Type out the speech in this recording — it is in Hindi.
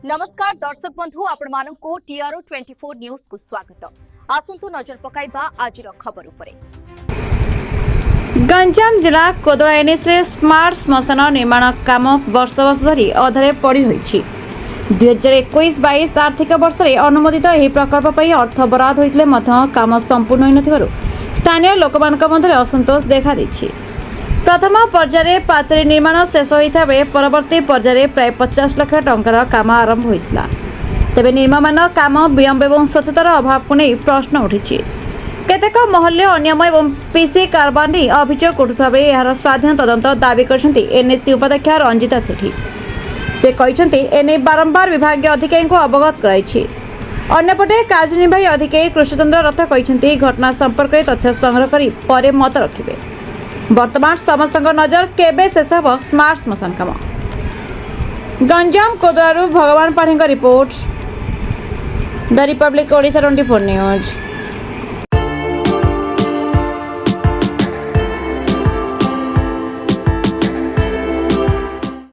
नमस्कार दर्शक बंधु आपण मानकु टीआरओ 24 न्यूज को स्वागत। आसंतु नजर पकाइबा आज खबर उपरे। गंजाम जिला कोदड़ा एनएस रे स्मार्ट श्मशान निर्माण काम वर्ष वर्ष धरी अधारे पड़ी होईछि। 2021-22 आर्थिक वर्ष रे अनुमोदित एही प्रकल्प पई अर्थ बराद होइतले मध्य काम संपूर्ण होई नथिबारु स्थानीय लोकमानक मध्य असंतोष देखा दैछि। प्रथम पर्याय पाचेरी निर्माण शेष होता बेले परवर्ती पर्याय प्राय 50 लाख टंकार काम आरंभ होता। तेबे निर्माण काम विलंब और स्वच्छतार अभाव को नहीं प्रश्न उठी। केतेक महल्ले अनियम और पीसी कारबार नहीं अभियोग उठुवा बेले यार स्वाधीन तदंत दाबी करछन्ती एनएससी उपाध्यक्ष रंजिता सेठी। से कहते एने बारंबार विभाग अधिकारी को अवगत कराई। अन्यपटे कार्यनिर्वाही अधिकारी कृष्णचंद्र रथ कहते घटना संपर्क में तथ्य संग्रह कर परे मत रखिबे। वर्तमान समस्त नजर केबे शेष हब स्मार्ट श्मशान काम। गंजाम कोदड़ारू भगवान पाढ़ी report the Republic Odisha 24 news.